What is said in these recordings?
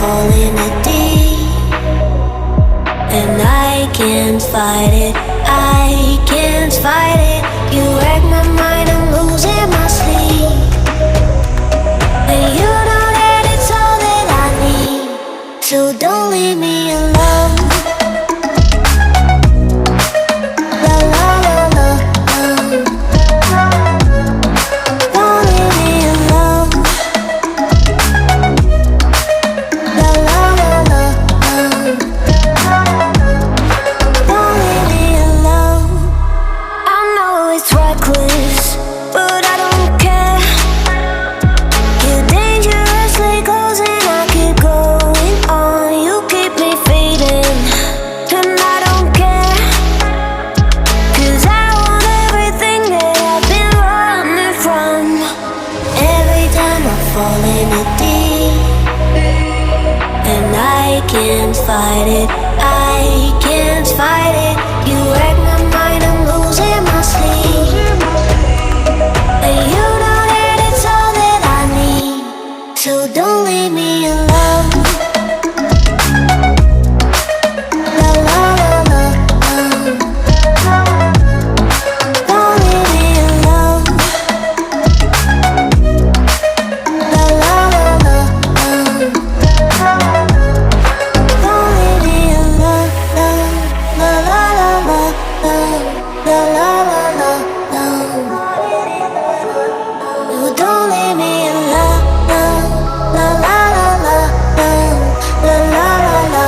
falling in deep, and I can't fight it, I can't fight it. You wreck my mind, I'm losing my sleep, and you know that it's all that I need, so don't leave me alone. La la la la, don't leave me alone. La la la la, don't leave me alone. I know it's reckless, but I don't care. You're dangerously close and I keep going on. You keep me fading, and I don't care, 'cause I want everything that I've been running from. Every time I fall in it deep, and I can't fight it, I can't fight it. You wreck my mind, I'm losing my sleep, and you know that it's all that I need, so don't leave me alone. La la la la, don't leave me alone. La la la la, don't leave me alone. La la la la, la la la la, no, don't leave me alone. La la la la, la la la la,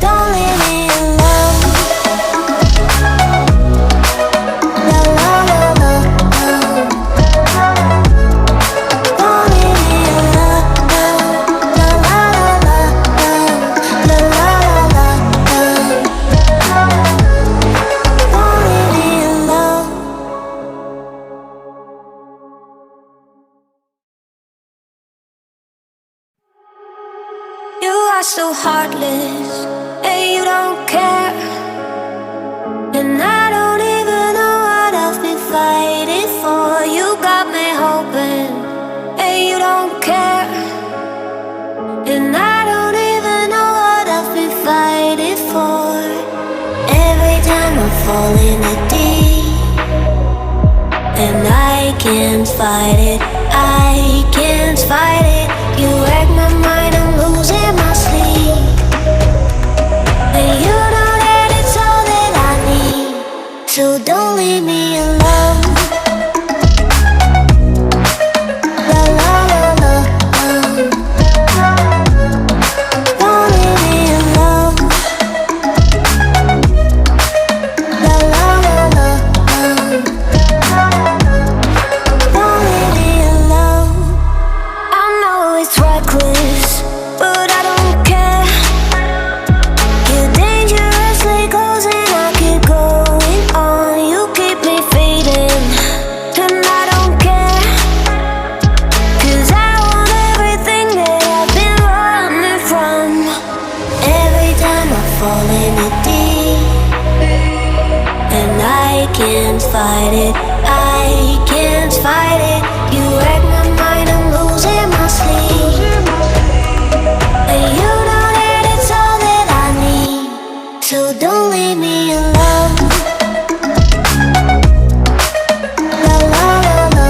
don't leave me alone. La la la la, don't leave me alone. La la la la, la la la la, don't leave me alone. You are so heartless, and you don't care, and I don't even know what I've been fighting for. You got me hoping, and you don't care, and I don't even know what I've been fighting for. Every time I fall in it deep, and I can't fight it, I can't fight it. You wreck my mind, I'm losing my sleep, and you know that it's all that I need, so don't leave me alone. La la la la, don't leave me alone. La la la la, don't leave me alone. I know it's reckless, but I don't care. You're dangerously close and I keep going on. You keep me fading, and I don't care, 'cause I want everything that I've been running from. Every time I fall in it deep, and I can't fight it, I can't fight it. You wreck my mind, I'm losing my sleep, and you know that it's all that I need, so don't leave me alone. La la la la,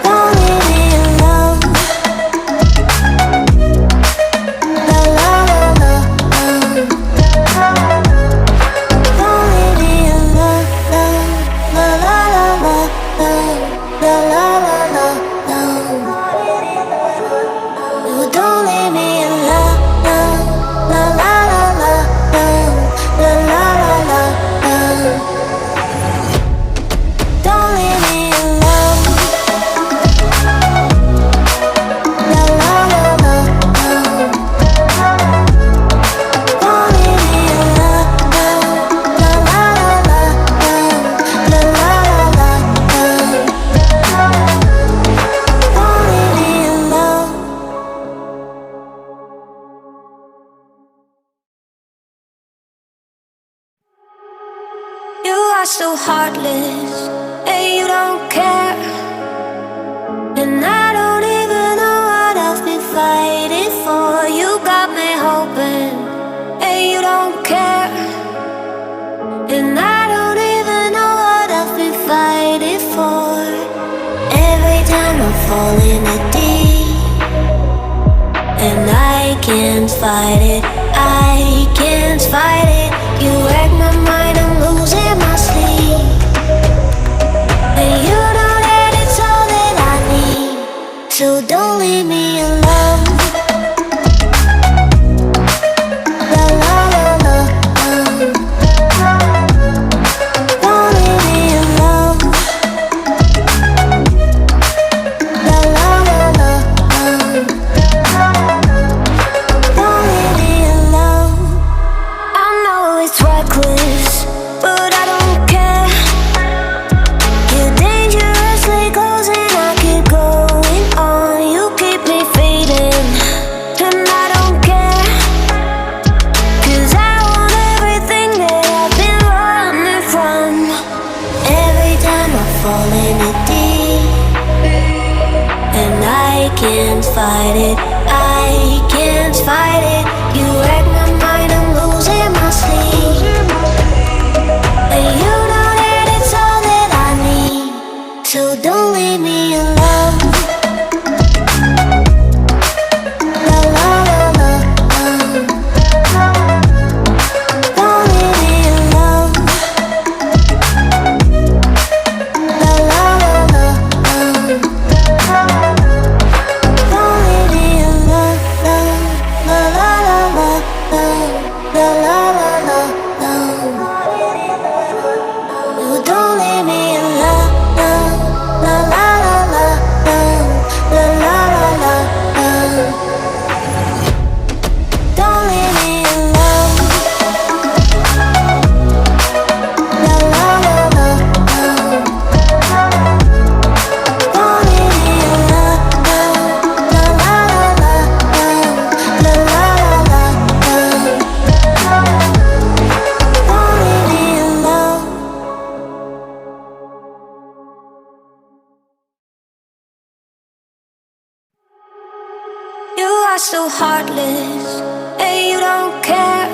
don't leave me alone. La la la la, don't leave me alone. La la la la, la la la la, no, don't leave me alone. La la la la, la la la la, don't leave me alone. La la la la, don't leave me alone. La la la la, la la la la, don't leave me alone. You are so heartless, and you don't care, fall in the deep, and I can't fight it, I can't fight it. You wreck my mind, I'm losing my sleep, and you know that it's all that I need, so don't leave me alone. La la la la, don't leave me alone. La la la la, don't leave me alone. I know it's reckless, but I don't care. You're dangerously close and I keep going on. You keep me fading, and I don't care, 'cause I want everything that I've been running from. Every time I fall in the deep, and I can't fight it, I can't fight it. You wreck my mind, I'm losing my sleep, and you know that it's all that I need, so don't leave me alone. La la la la, don't leave me alone. La la la la, don't leave me alone. La la la la, la la la la, oh, don't leave me alone. La la la la, la la la la, don't leave me alone. La la la la, don't leave me alone. La la la la, la la la la, don't leave me alone. You are so heartless, and you don't care,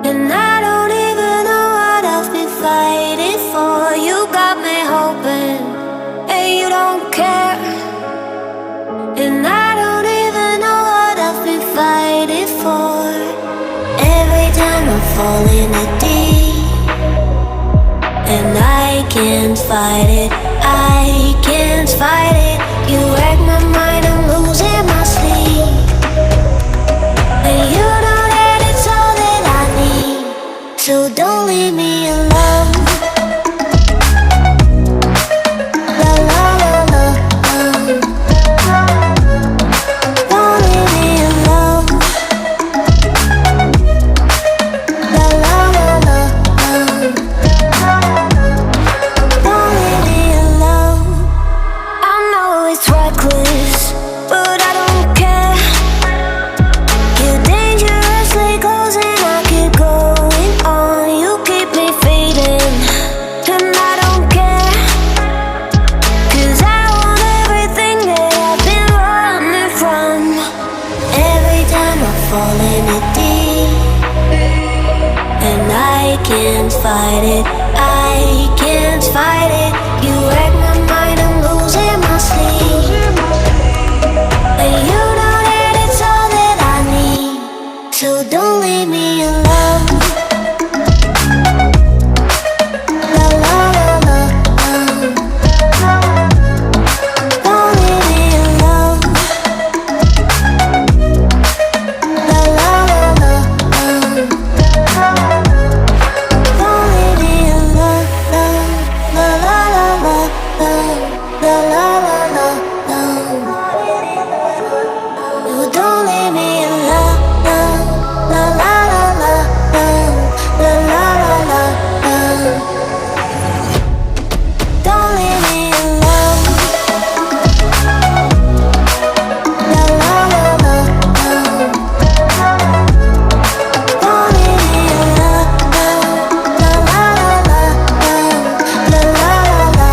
and I don't even know what I've been fighting for. You got me hoping, and you don't care, and I don't even know what I've been fighting for. Every time I fall in the deep, and I can't fight it, I can't fight it. You wreck my mind, I'm losing my sleep, and you know that it's all that I need, so don't leave me alone. La la la la, don't leave me alone. La la la la, don't leave me alone. I know it's reckless, but I don't care. You're dangerously close and I keep going on. You keep me fading, and I don't care, 'cause I want everything that I've been running from. Every time I fall in the deep, and I can't fight it, I can't fight it. You wreck my mind, I'm losing my sleep, and you know that it's all that I need, so don't leave me alone. La la la la, don't leave me alone. La la la la, don't leave me alone. La la la la, la la la la, oh, don't leave me alone. La la la la, la la la la, don't leave me alone. La la la la, don't leave me alone. La la la la, la la la la,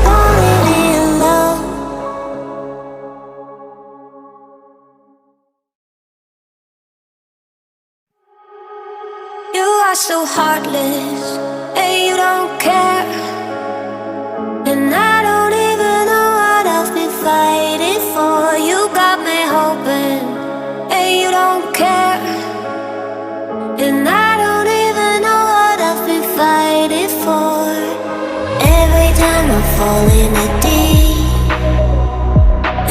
don't leave me alone. You are so heartless, and you don't care, falling in deep,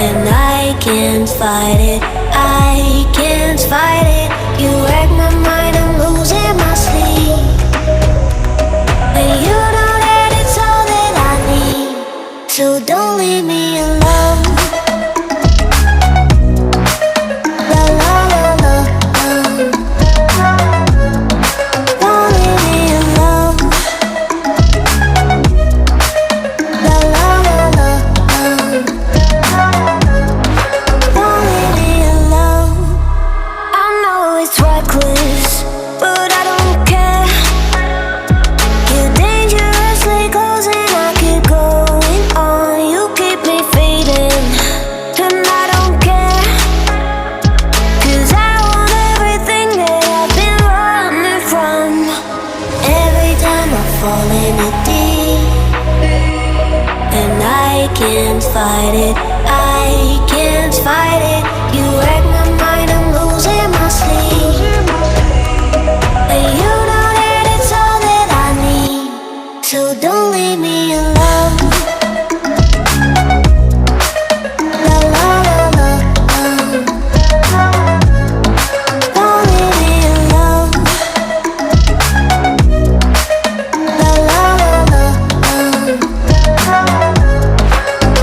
and I can't fight it, I can't fight it. You wreck my mind, I'm losing my sleep, and you know that it's all that I need. So don't leave me alone. La la la la, don't leave me alone. La la la la, don't leave me alone. I know it's reckless, but I don't care. You're dangerously close and I keep going on. You keep me fading, and I don't care, 'cause I want everything that I've been running from. Every time I fall in it deep, and I can't fight it, I can't fight it. You wreck my mind, I'm losing my sleep, and you know that it's all that I need. So don't leave me alone. La la la la, don't leave me alone. La la la la,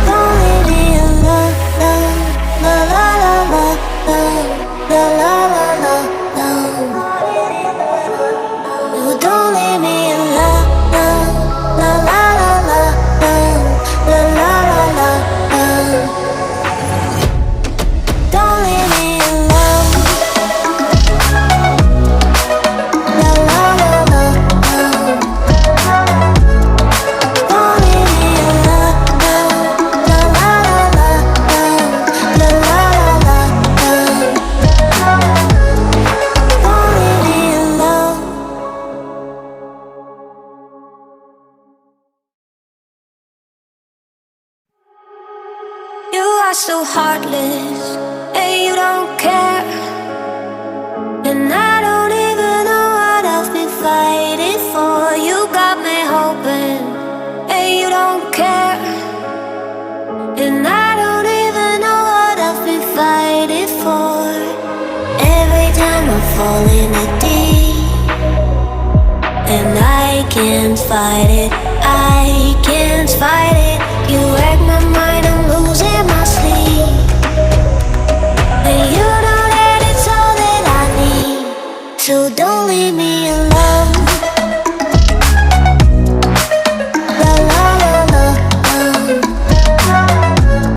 don't leave me alone. La la la la, la la la la, no, don't leave me alone. La la la la, la la la la, don't leave me alone. La la la la, don't leave me alone. La la la la, la la la la, don't leave me alone. You are so heartless, and you don't care, and I don't even know what I've been fighting for. You got me hoping, and you don't care, and I don't even know what I've been fighting for. Every time I fall in it deep, and I can't fight it, I can't fight it. You wreck my